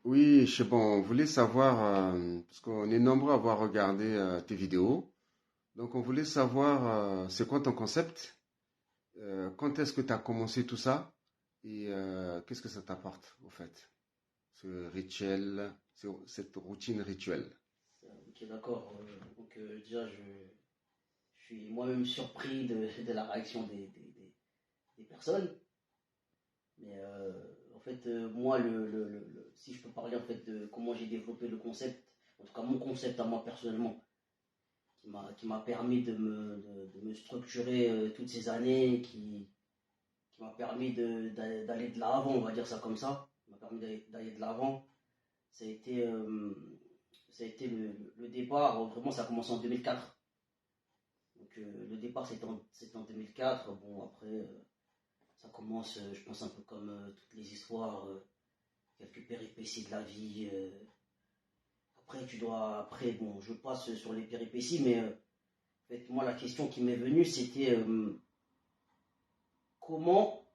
Oui, je sais, bon, on voulait savoir, parce qu'on est nombreux à avoir regardé tes vidéos, donc on voulait savoir c'est quoi ton concept, quand est-ce que tu as commencé tout ça, et qu'est-ce que ça t'apporte au fait, ce rituel, cette routine rituelle. Ok, d'accord. Déjà, je suis moi-même surpris de la réaction des personnes. Mais en fait, moi, si je peux parler en fait de comment j'ai développé le concept, en tout cas mon concept à moi personnellement, qui m'a permis de me structurer toutes ces années, qui m'a permis d'aller de l'avant, on va dire ça comme ça, qui m'a permis d'aller de l'avant. Ça a été, euh, Ça a été le départ, vraiment ça a commencé en 2004. Le départ c'était en 2004. Bon après ça commence, je pense un peu comme toutes les histoires, quelques péripéties de la vie. Après bon je passe sur les péripéties, mais en fait moi la question qui m'est venue c'était comment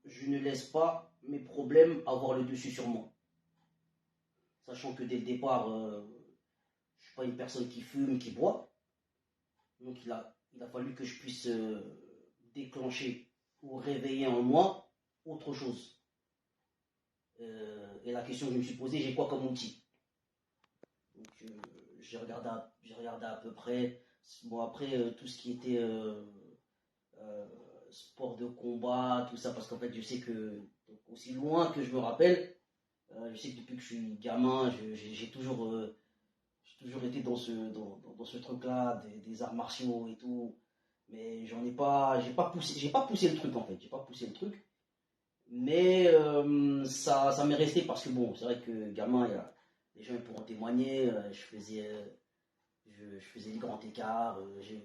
je ne laisse pas mes problèmes avoir le dessus sur moi. Sachant que dès le départ, je suis pas une personne qui fume, qui boit. Donc il a fallu que je puisse déclencher ou réveiller en moi autre chose. Et la question que je me suis posée, j'ai quoi comme outil? Donc j'ai regardé à peu près. Bon après tout ce qui était euh, sport de combat, tout ça, parce qu'en fait je sais que donc, aussi loin que je me rappelle, je sais que depuis que je suis gamin, j'ai toujours été dans ce truc-là, des arts martiaux et tout. Mais j'ai pas poussé le truc en fait, j'ai pas poussé le truc. Mais ça m'est resté parce que bon, c'est vrai que gamin, les gens pourront témoigner, je faisais les grands écarts, je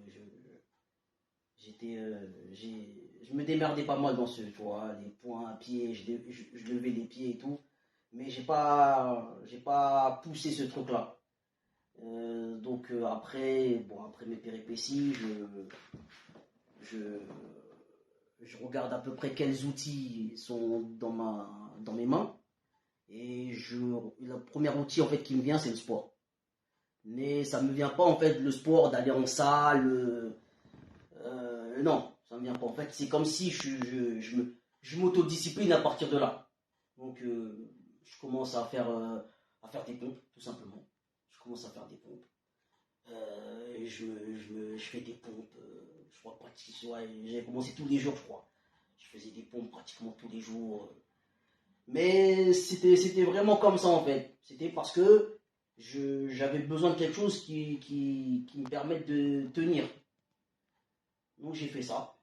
me démerdais pas mal dans tu vois, les points à pied, je levais les pieds et tout. Mais j'ai pas poussé ce truc-là. Après mes péripéties, je, je regarde à peu près quels outils sont dans mes mains. Le premier outil en fait qui me vient, c'est le sport. Mais ça me vient pas en fait le sport d'aller en salle. Non, ça me vient pas. En fait, c'est comme si je m'autodiscipline à partir de là. Donc, je commence à faire des pompes, tout simplement. Je commence à faire des pompes. Je fais des pompes, je crois, pratiquement. Ouais, j'ai commencé tous les jours, je crois. Je faisais des pompes pratiquement tous les jours. Mais c'était vraiment comme ça, en fait. C'était parce que j'avais besoin de quelque chose qui me permette de tenir. Donc, j'ai fait ça.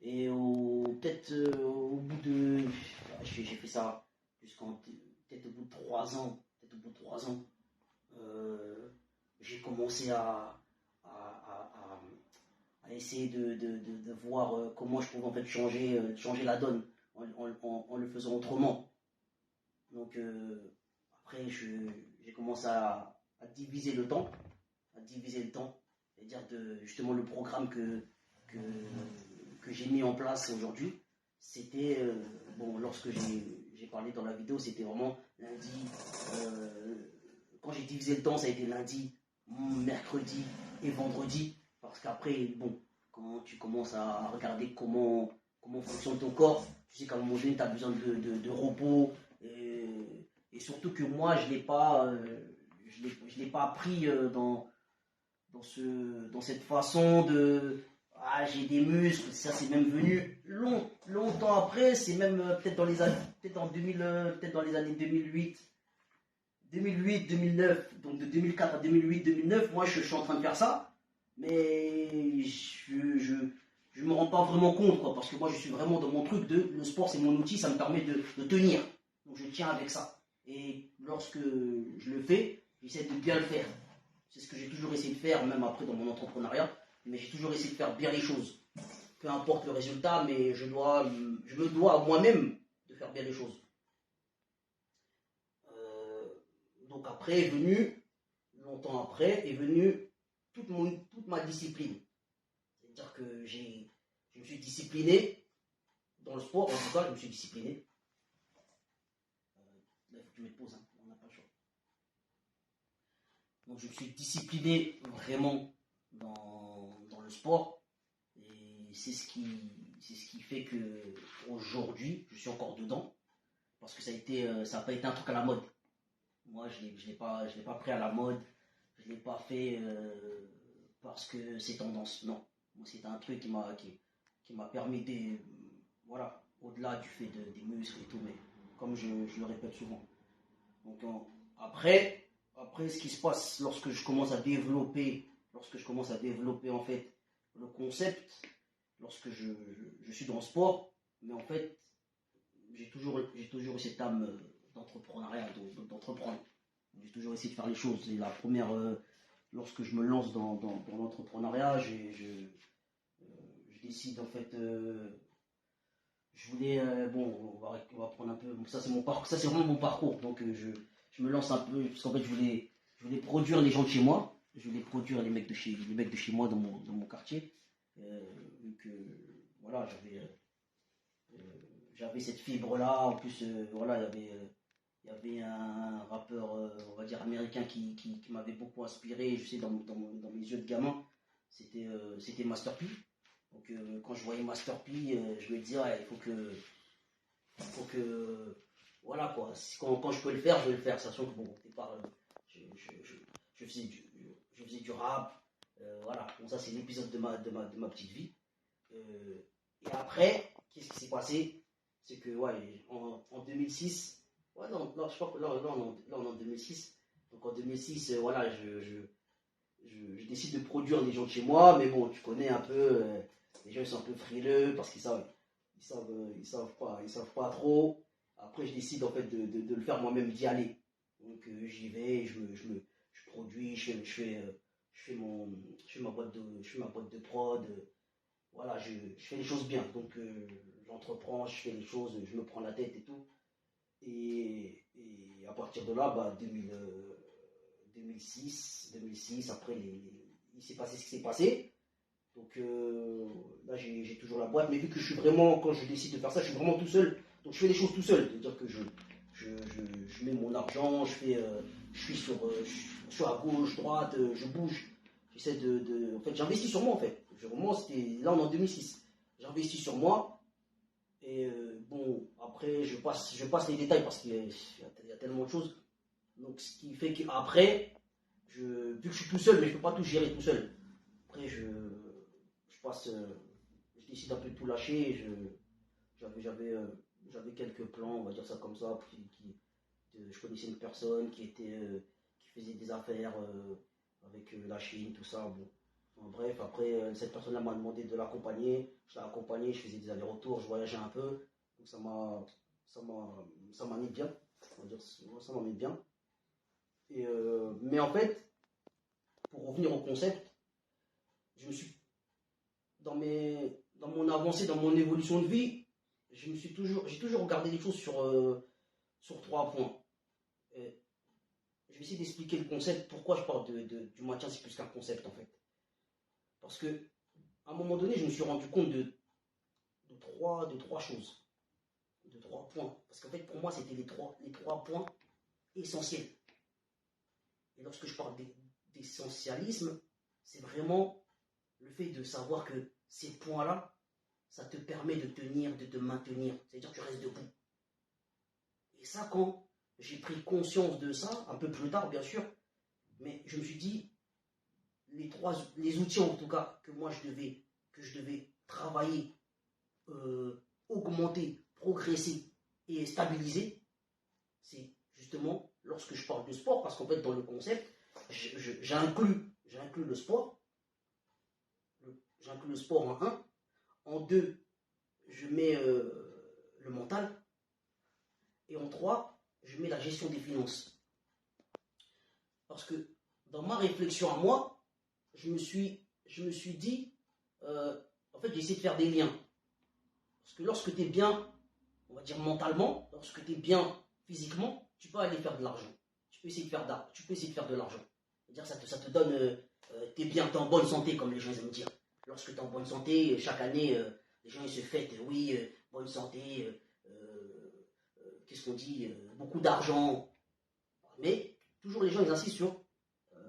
Et peut-être au bout de. J'ai fait ça jusqu'en. Peut-être au bout de 3 ans. Peut-être au bout de 3 ans. euh, j'ai commencé à essayer de voir comment je pouvais en fait changer la donne en le faisant autrement. Donc après, j'ai commencé à diviser le temps, c'est-à-dire justement le programme que, que j'ai mis en place aujourd'hui. C'était, bon, lorsque j'ai parlé dans la vidéo, c'était vraiment lundi. euh, Quand j'ai divisé le temps, ça a été lundi, mercredi et vendredi. Parce qu'après, bon, quand tu commences à regarder comment fonctionne ton corps, tu sais qu'à un moment donné, tu as besoin de repos. Et, et surtout que moi, je l'ai pas appris dans cette façon de ah, j'ai des muscles, ça c'est même venu longtemps après, c'est même peut-être dans les années peut-être en 2000 peut-être dans les années 2008 2009, donc de 2004 à 2008 2009, moi je suis en train de faire ça, mais je me rends pas vraiment compte quoi, parce que moi je suis vraiment dans mon truc de le sport c'est mon outil, ça me permet de tenir. Donc je tiens avec ça. Et lorsque je le fais, j'essaie de bien le faire. C'est ce que j'ai toujours essayé de faire, même après dans mon entrepreneuriat. Mais j'ai toujours essayé de faire bien les choses. Peu importe le résultat, mais je me dois à moi-même de faire bien les choses. Euh, donc après est venu, longtemps après, est venue toute ma discipline. C'est-à-dire que je me suis discipliné dans le sport, en tout cas, je me suis discipliné. Là, il faut que tu mettes pause, hein. On n'a pas le choix. Donc je me suis discipliné vraiment dans le sport. Et c'est ce qui fait que aujourd'hui, je suis encore dedans. Parce que ça n'a pas été un truc à la mode. Moi, je l'ai pas pris à la mode. Je ne l'ai pas fait parce que c'est tendance. Non. Moi, c'était un truc qui m'a permis de... Voilà, au-delà du fait des muscles et tout, mais comme je le répète souvent. Donc après, ce qui se passe lorsque je commence à développer en fait le concept, lorsque je suis dans le sport, mais en fait, j'ai toujours eu cette âme d'entrepreneuriat, d'entreprendre. J'ai toujours essayé de faire les choses. Et la première, lorsque je me lance dans l'entrepreneuriat, je décide en fait, je voulais, bon, on va prendre un peu, ça c'est mon parcours, ça c'est vraiment mon parcours. Donc je me lance un peu, parce qu'en fait je voulais produire les gens de chez moi, je voulais produire les mecs de chez moi dans mon quartier. Vu que voilà, j'avais cette fibre là. En plus, voilà, il y avait un rappeur, on va dire américain, qui m'avait beaucoup inspiré. Je sais, dans mes yeux de gamin, c'était Master P. Donc quand je voyais Master P, je me disais, ouais, il faut que voilà quoi, quand je peux le faire, je vais le faire. Sachant que bon, au départ, je faisais du rap. Voilà, bon, ça c'est l'épisode de ma petite vie. Et après, qu'est-ce qui s'est passé? C'est que ouais, en 2006, ouais, non, je crois que là, on est en 2006. Donc en 2006, voilà, je décide de produire les gens de chez moi, mais bon, tu connais un peu, les gens ils sont un peu frileux parce qu'ils savent pas trop. Après, je décide en fait de le faire moi-même, d'y aller. Donc j'y vais, je produis, je fais ma boîte de prod. Voilà, je fais les choses bien. Donc j'entreprends, je fais les choses, je me prends la tête et tout. Et à partir de là, bah, 2006, après, il s'est passé ce qui s'est passé. Donc là, j'ai toujours la boîte. Mais vu que je suis vraiment, quand je décide de faire ça, je suis vraiment tout seul. Donc je fais les choses tout seul. C'est-à-dire que je mets mon argent, je suis à gauche, droite, je bouge. J'essaie en fait, j'investis sur moi en fait. Là, on est en 2006. J'investis sur moi. Et bon, après, je passe les détails parce qu'il y a tellement de choses. Donc, ce qui fait qu'après, vu que je suis tout seul, mais je ne peux pas tout gérer tout seul. Après, je décide un peu de tout lâcher. J'avais quelques plans, on va dire ça comme ça. Je connaissais une personne qui faisait des affaires avec la Chine, tout ça. Bon. En bref, après, cette personne-là m'a demandé de l'accompagner. Je l'ai accompagné, je faisais des allers-retours, je voyageais un peu. Donc ça m'a mis bien. On va dire, ça m'a mis bien. Mais en fait, pour revenir au concept, je me suis, dans mon avancée, dans mon évolution de vie, j'ai toujours regardé les choses sur 3 points. Je vais essayer d'expliquer le concept, pourquoi je parle du maintien, c'est plus qu'un concept en fait. Parce que à un moment donné, je me suis rendu compte de trois choses, de 3 points. Parce qu'en fait, pour moi, c'était les trois points essentiels. Et lorsque je parle d'essentialisme, c'est vraiment le fait de savoir que ces points-là, ça te permet de tenir, de te maintenir. C'est-à-dire que tu restes debout. Et ça, quand j'ai pris conscience de ça, un peu plus tard, bien sûr, mais je me suis dit, les outils en tout cas que je devais travailler, augmenter, progresser et stabiliser, c'est justement lorsque je parle de sport, parce qu'en fait dans le concept, j'inclus le sport, j'inclus le sport en 1, en 2, je mets le mental, et en 3, je mets la gestion des finances. Parce que dans ma réflexion à moi, je me suis dit, en fait, j'essaie de faire des liens. Parce que lorsque tu es bien, on va dire mentalement, lorsque tu es bien physiquement, tu peux aller faire de l'argent. Tu peux essayer de faire de l'argent. C'est-à-dire ça te donne, tu es bien, tu es en bonne santé, comme les gens aiment dire. Lorsque tu es en bonne santé, chaque année, les gens ils se fêtent, oui, bonne santé, qu'est-ce qu'on dit, beaucoup d'argent. Mais toujours les gens ils insistent sur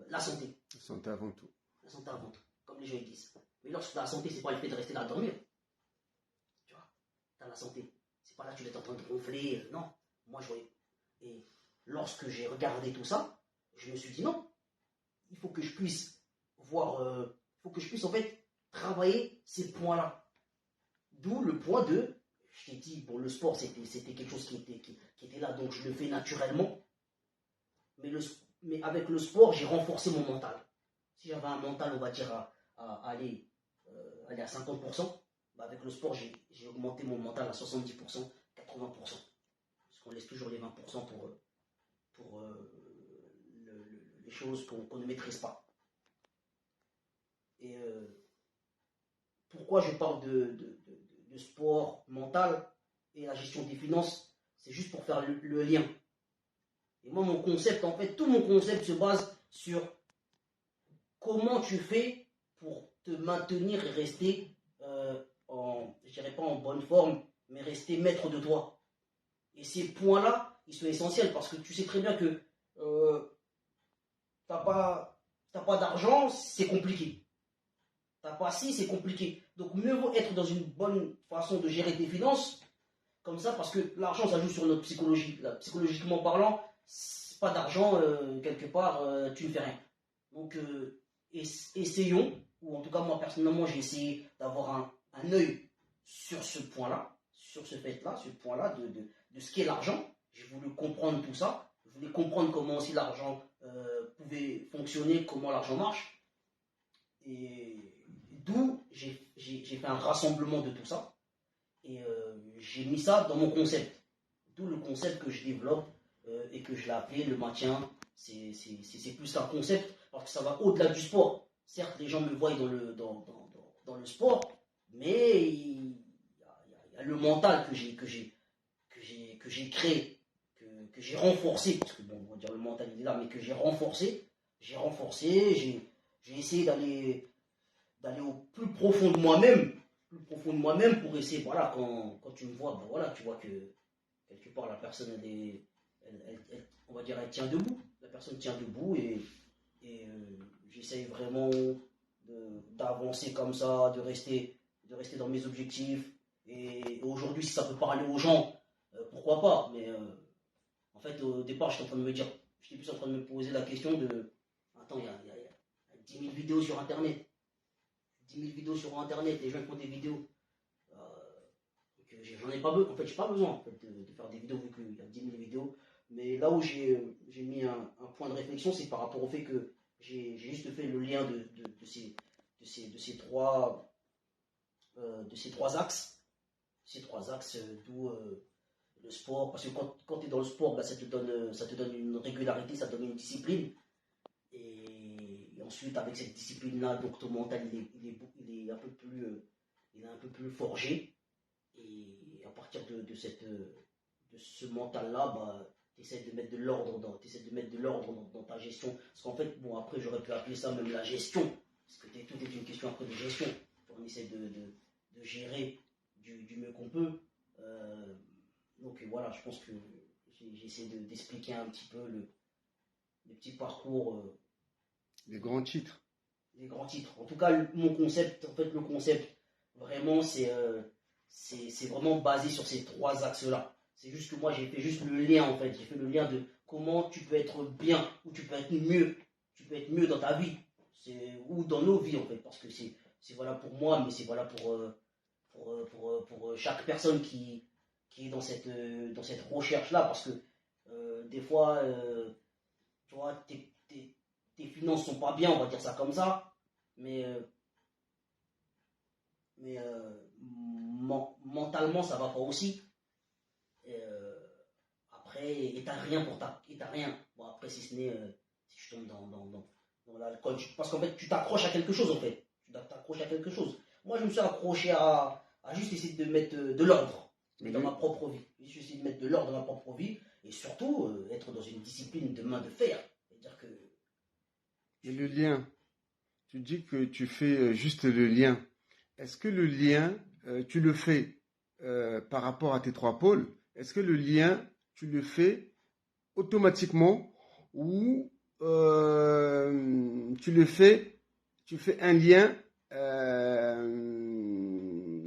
la santé. La santé avant tout. La santé avant tout, comme les gens ils disent. Mais lorsque la santé, c'est pas le fait de rester là à dormir. Tu vois, t'as la santé. C'est pas là que tu es en train de gonfler. Non, moi je voyais. Et lorsque j'ai regardé tout ça, je me suis dit non, il faut que je puisse voir, il faut que je puisse en fait travailler ces points-là. D'où le point de, je t'ai dit, bon, le sport c'était quelque chose qui était là, donc je le fais naturellement. Mais avec le sport, j'ai renforcé mon mental. Si j'avais un mental, on va dire, à aller à 50%, bah avec le sport, j'ai augmenté mon mental à 70%, 80%. Parce qu'on laisse toujours les 20% pour les choses qu'on ne maîtrise pas. Et pourquoi je parle de sport mental et la gestion des finances, c'est juste pour faire le lien. Et moi, mon concept, en fait, tout mon concept se base sur comment tu fais pour te maintenir et rester je dirais pas en bonne forme, mais rester maître de toi. Et ces points-là, ils sont essentiels parce que tu sais très bien que t'as pas d'argent, c'est compliqué. T'as pas si, c'est compliqué. Donc mieux vaut être dans une bonne façon de gérer tes finances, comme ça, parce que l'argent, ça joue sur notre psychologie. Là, psychologiquement parlant, pas d'argent, quelque part, tu ne fais rien. Donc essayons, ou en tout cas moi personnellement, j'ai essayé d'avoir un œil sur ce point-là, sur ce fait-là, ce point-là de ce qu'est l'argent. J'ai voulu comprendre tout ça. Je voulais comprendre comment aussi l'argent pouvait fonctionner, comment l'argent marche. Et d'où j'ai fait un rassemblement de tout ça. Et j'ai mis ça dans mon concept. D'où le concept que je développe et que je l'ai appelé le maintien. C'est plus un concept parce que ça va au-delà du sport. Certes, les gens me voient dans le sport, mais il y a le mental que j'ai créé, que j'ai renforcé, parce que bon, on va dire le mental il est là, mais que j'ai renforcé, j'ai essayé d'aller au plus profond de moi-même, pour essayer, voilà, quand tu me vois, ben voilà, tu vois que quelque part la personne on va dire elle tient debout, la personne tient debout et j'essaye vraiment d'avancer comme ça, de rester dans mes objectifs. Et aujourd'hui, si ça peut parler aux gens, pourquoi pas. Mais en fait, au départ, j'étais plus en train de me poser la question de attends, il y a 10 000 vidéos sur Internet. 10 000 vidéos sur Internet, les gens font des vidéos. J'en ai pas besoin. En fait, j'ai pas besoin en fait, de faire des vidéos vu qu'il y a 10 000 vidéos. Mais là où j'ai mis un point de réflexion, c'est par rapport au fait que j'ai juste fait le lien de ces trois axes. Ces trois axes, d'où le sport. Parce que quand tu es dans le sport, bah, ça te donne une régularité, ça te donne une discipline. Et ensuite, avec cette discipline-là, donc ton mental, il est un peu plus forgé. Et à partir de ce mental-là, bah, tu essaies de mettre de l'ordre dans ta gestion. Parce qu'en fait, bon, après, j'aurais pu appeler ça même la gestion. Parce que tout est une question après de gestion. On essaie de gérer du mieux qu'on peut. Donc voilà, je pense que j'ai essayé d'expliquer un petit peu le petit parcours. Les grands titres. Les grands titres. En tout cas, mon concept, le concept, vraiment, c'est vraiment basé sur ces trois axes-là. C'est juste que moi, j'ai fait juste le lien, en fait. J'ai fait le lien de comment tu peux être bien, ou tu peux être mieux. Tu peux être mieux dans ta vie, ou dans nos vies, en fait. Parce que c'est voilà pour moi, mais c'est voilà pour chaque personne qui est dans cette recherche-là. Parce que des fois, tu vois, tes finances sont pas bien, on va dire ça comme ça. Mais mentalement ça va pas aussi. Après, et t'as rien bon, après, si ce n'est si tu tombes dans l'alcool, parce qu'en fait tu t'accroches à quelque chose, en fait tu t'accroches à quelque chose. Moi je me suis accroché à juste essayer de mettre de l'ordre dans ma propre vie. J'ai essayé de mettre de l'ordre dans ma propre vie et surtout être dans une discipline de main de fer. C'est-à-dire que et le lien, tu dis que tu fais juste le lien. Est-ce que le lien, tu le fais par rapport à tes trois pôles? Est-ce que le lien tu le fais automatiquement ou tu fais un lien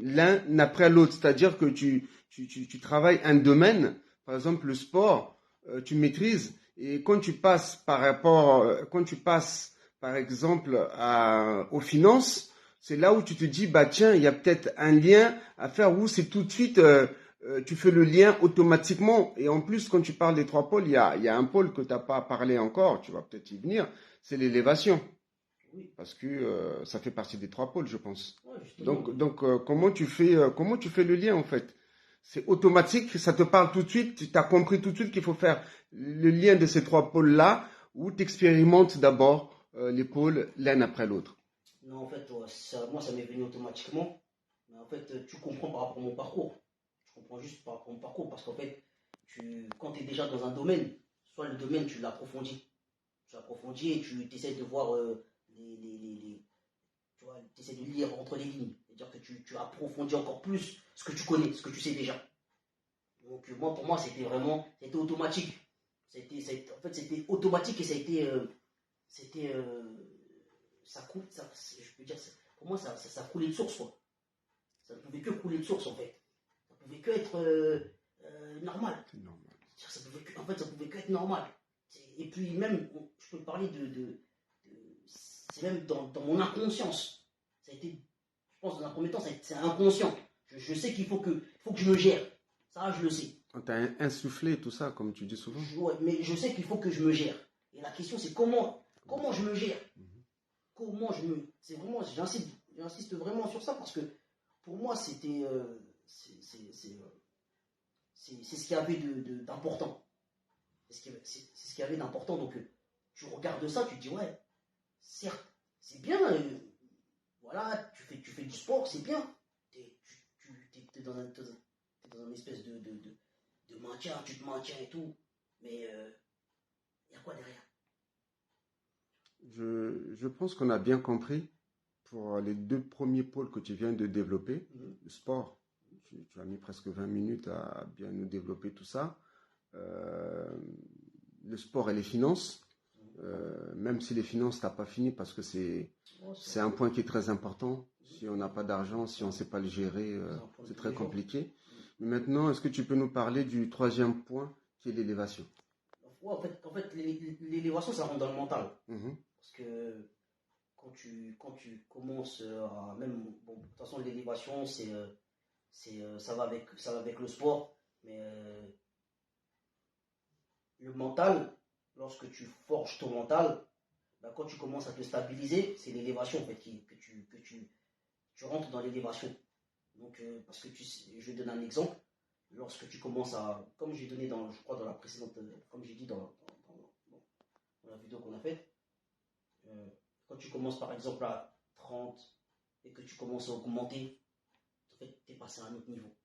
l'un après l'autre. C'est-à-dire que tu travailles un domaine, par exemple le sport, tu maîtrises, et quand tu passes par exemple aux finances, c'est là où tu te dis, bah tiens, il y a peut-être un lien à faire où c'est tout de suite, tu fais le lien automatiquement. Et en plus, quand tu parles des trois pôles, il y a un pôle que tu n'as pas parlé encore, tu vas peut-être y venir, c'est l'élévation. Oui, Parce que ça fait partie des trois pôles, je pense. ouais, justement. Comment tu fais le lien en fait? C'est automatique, ça te parle tout de suite, tu as compris tout de suite qu'il faut faire le lien de ces trois pôles-là, ou tu expérimentes d'abord les pôles l'un après l'autre. Non, en fait, ouais, moi, ça m'est venu automatiquement. Mais en fait, tu comprends par rapport à mon parcours. Tu comprends juste par rapport à mon parcours. Parce qu'en fait, quand tu es déjà dans un domaine, soit le domaine, tu l'approfondis. Tu l'approfondis et tu essaies de voir tu vois, tu essaies de lire entre les lignes. C'est-à-dire que tu approfondis encore plus ce que tu connais, ce que tu sais déjà. Donc, moi, pour moi, c'était automatique. En fait, c'était automatique et c'était, ça coule, je peux dire, pour moi, ça coulait de source, quoi. Ça ne pouvait que couler de source, en fait. Ça ne pouvait que être normal. C'est normal. En fait, ça pouvait que être normal. Et puis, même, je peux te parler c'est même dans mon inconscience. Ça a été, je pense, dans un premier temps, c'est inconscient. Je sais faut que je me gère. Ça, je le sais. On t'a insufflé tout ça, comme tu dis souvent. Ouais, mais je sais qu'il faut que je me gère. Et la question, c'est comment je me gère. Comment je me. C'est vraiment, j'insiste vraiment sur ça parce que pour moi, c'est ce qu'il y avait d'important. C'est ce qu'il y avait d'important. Donc, tu regardes ça, tu te dis, ouais, certes, c'est bien. Voilà, tu fais du sport, c'est bien. T'es dans un espèce de maintien, tu te maintiens et tout. Mais il y a quoi derrière? Je pense qu'on a bien compris pour les deux premiers pôles que tu viens de développer, le sport. Tu as mis presque 20 minutes à bien nous développer tout ça. Euh, le sport et les finances, même si les finances, tu n'as pas fini parce que c'est un point qui est très important. Si on n'a pas d'argent, si on ne sait pas le gérer, c'est très compliqué. Mais maintenant, est-ce que tu peux nous parler du troisième point qui est l'élévation? Ouais, en fait l'élévation, ça rentre dans le mental. Mhm. Parce que quand tu commences à même. Bon, de toute façon, l'élévation, ça va avec le sport. Mais le mental, lorsque tu forges ton mental, bah, quand tu commences à te stabiliser, c'est l'élévation en fait, tu rentres dans l'élévation. Donc, parce que je vais donner un exemple. Lorsque tu commences à, comme j'ai donné je crois dans la précédente, comme j'ai dit dans la vidéo qu'on a faite, quand tu commences par exemple à 30 et que tu commences à augmenter, en fait, tu es passé à un autre niveau.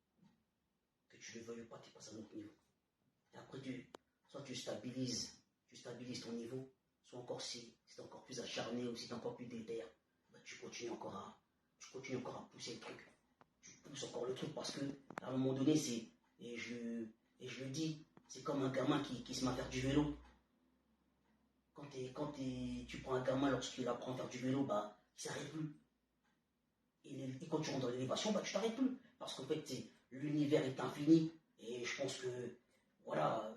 Que tu ne le veuilles pas, tu es passé à un autre niveau. Et après, soit tu stabilises ton niveau, soit encore si tu es encore plus acharné ou si tu es encore plus déter, bah, tu continues encore à pousser le truc. Tu pousses encore le truc parce que à un moment donné, et je le dis, c'est comme un gamin qui se met à faire du vélo. Tu prends un gamin lorsqu'il apprend à faire du vélo, bah, il ne s'arrête plus. Et quand tu rentres dans l'élévation, bah, tu t'arrêtes plus. Parce qu'en fait, l'univers est infini. Et je pense que, voilà,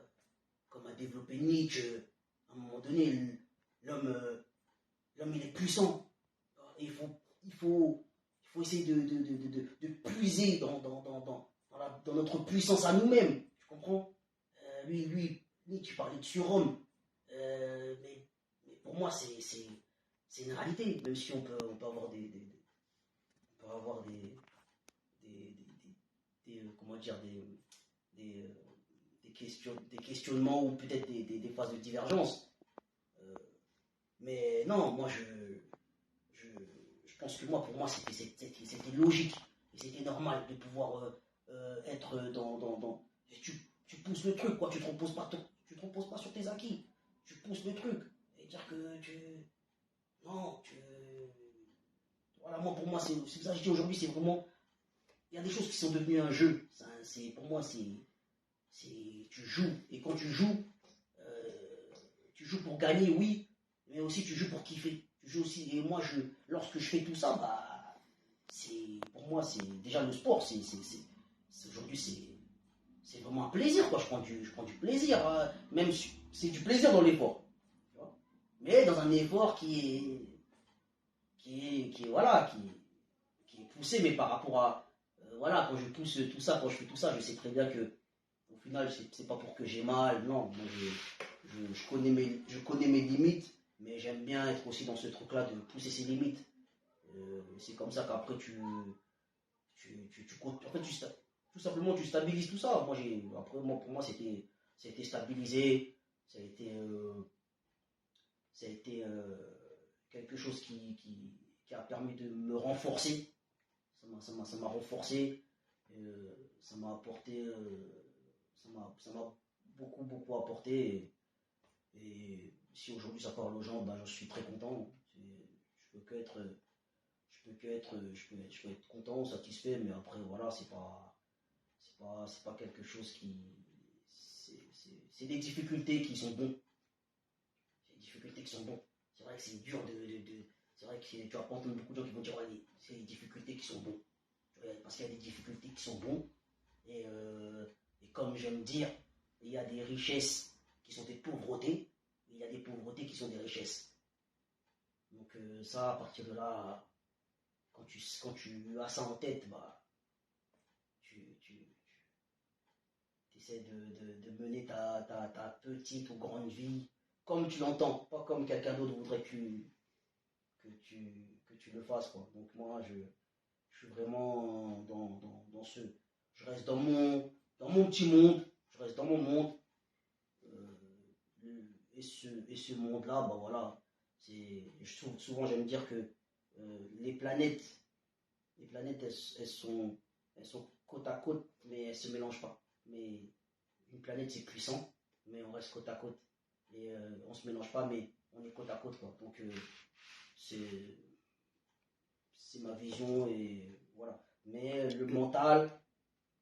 comme a développé Nietzsche, à un moment donné, l'homme il est puissant. Et il faut essayer de puiser dans notre puissance à nous-mêmes. Tu comprends? Lui, tu parlais de surhomme. Mais pour moi, c'est une réalité. Même si on peut avoir comment dire, des questionnements ou peut-être des phases de divergence. Mais non, moi, je pense que pour moi, c'était logique et c'était normal de pouvoir être tu pousses le truc, quoi. Tu te reposes pas sur tes acquis. Tu pousses le truc. Et dire que non, voilà, pour moi, c'est ça que je dis aujourd'hui, c'est vraiment. Il y a des choses qui sont devenues un jeu. Pour moi, Tu joues. Et quand tu joues pour gagner, oui, mais aussi tu joues pour kiffer. Tu joues aussi. Et moi, lorsque je fais tout ça, bah, pour moi, c'est déjà le sport. Aujourd'hui, c'est vraiment un plaisir, quoi. Je prends du plaisir. Même c'est du plaisir dans l'effort. Mais dans un effort voilà, qui est poussé, mais par rapport à, voilà, quand je pousse tout ça, quand je fais tout ça, je sais très bien que, au final, c'est pas pour que j'ai mal, non, moi je connais mes limites, mais j'aime bien être aussi dans ce truc-là de pousser ses limites. C'est comme ça qu'après en fait, tout simplement, tu stabilises tout ça. Après, pour moi, c'était stabilisé, ça a été quelque chose qui a permis de me renforcer. Ça m'a renforcé, ça m'a apporté, ça m'a beaucoup apporté. Et si aujourd'hui ça parle aux gens, ben, je suis très content. Je peux que être, je peux être content, satisfait, mais après voilà, c'est pas quelque chose qui, c'est des difficultés qui sont bons. C'est des difficultés qui sont bons. C'est vrai que c'est dur c'est vrai que tu vas pas entendre beaucoup de gens qui vont dire ouais, c'est des difficultés qui sont bons. Parce qu'il y a des difficultés qui sont bons. Et comme j'aime dire, il y a des richesses qui sont des pauvretés, et il y a des pauvretés qui sont des richesses. Donc ça, à partir de là, quand tu as ça en tête, bah, tu essaies de mener ta petite ou grande vie comme tu l'entends, pas comme quelqu'un d'autre voudrait que tu le fasses, quoi. Donc moi, je suis vraiment dans ce... Je reste dans mon petit monde, je reste dans mon monde. Et ce monde-là, bah voilà, souvent j'aime dire que les planètes, elles sont côte à côte, mais elles ne se mélangent pas. Mais une planète, c'est puissant, mais on reste côte à côte. Et on ne se mélange pas, mais on est côte à côte, quoi. Donc c'est ma vision, et voilà. Mais le mental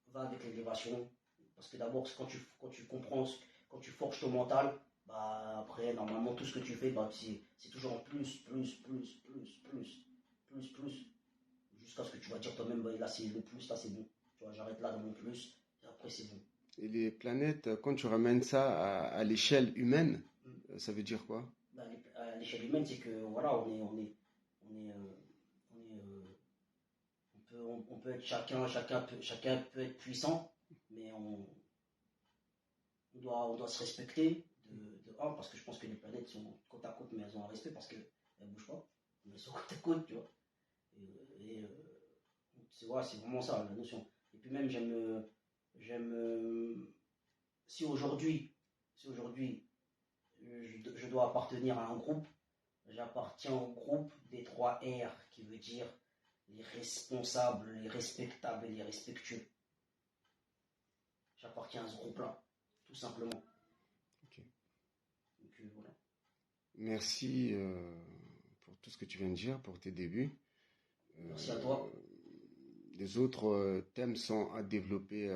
va avec l'élévation, parce que d'abord, quand tu comprends, quand tu forges ton mental, bah après, normalement, tout ce que tu fais, bah, c'est toujours en plus, jusqu'à ce que tu vas dire toi-même, bah, là c'est le plus, là c'est bon. Tu vois, j'arrête là dans mon plus, et après c'est bon. Et les planètes, quand tu ramènes ça à l'échelle humaine, ça veut dire quoi? Bah, à l'échelle humaine, c'est que voilà, on est, on peut être chacun peut être puissant, mais on doit se respecter de un, parce que je pense que les planètes sont côte à côte, mais elles ont un respect parce qu'elles ne bougent pas, mais elles sont côte à côte, tu vois. Et c'est vraiment ça la notion. Et puis même j'aime si aujourd'hui je dois appartenir à un groupe, j'appartiens au groupe des 3 R, qui veut dire les responsables, les respectables et les respectueux. J'appartiens à ce groupe-là, tout simplement. Okay. Donc voilà. Merci pour tout ce que tu viens de dire, pour tes débuts. Merci à toi. Les autres thèmes sont à développer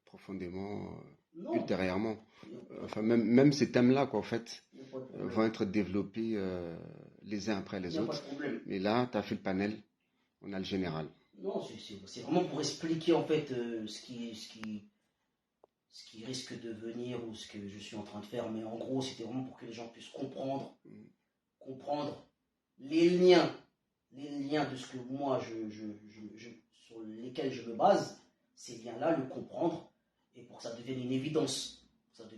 profondément ultérieurement. Enfin, même ces thèmes-là, quoi, en fait, vont être développés les uns après les autres. Mais là, tu as fait le panel, on a le général. Non, c'est vraiment pour expliquer, en fait, ce qui risque de venir ou ce que je suis en train de faire. Mais en gros, c'était vraiment pour que les gens puissent comprendre les liens de ce que moi, sur lesquels je me base, ces liens-là, le comprendre, et pour que ça devienne une évidence. Parce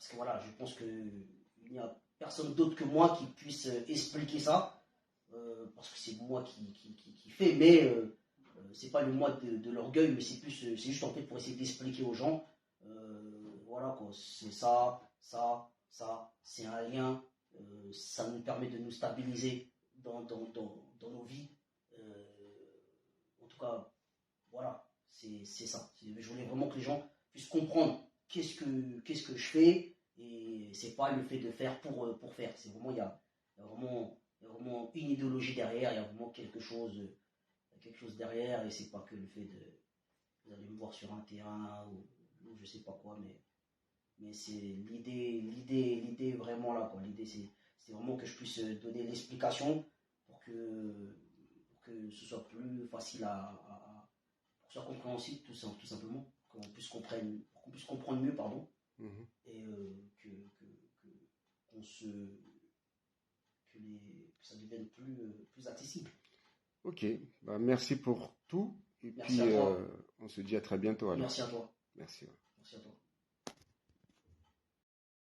que voilà, je pense qu'il n'y a personne d'autre que moi qui puisse expliquer ça, parce que c'est moi qui fais, mais c'est pas le moi de l'orgueil, mais c'est juste en fait pour essayer d'expliquer aux gens, voilà quoi, c'est ça, c'est un lien, ça nous permet de nous stabiliser dans nos vies, en tout cas, voilà, c'est ça. Je voulais vraiment que les gens puissent comprendre qu'est-ce que je fais, et c'est pas le fait de faire pour faire, c'est vraiment, il y a vraiment une idéologie derrière, il y a vraiment quelque chose derrière, et c'est pas que le fait de vous allez me voir sur un terrain ou ou je sais pas quoi, mais c'est l'idée vraiment là, quoi. L'idée, c'est vraiment que je puisse donner l'explication pour que ce soit plus facile pour que ce soit compréhensible, tout simplement, qu'on puisse comprendre mieux, pardon, et qu'on se, que ça devienne plus accessible. Ok, bah, merci pour tout. Et Merci puis, à toi. on se dit à très bientôt alors. Merci à toi. Merci. Ouais. Merci à toi.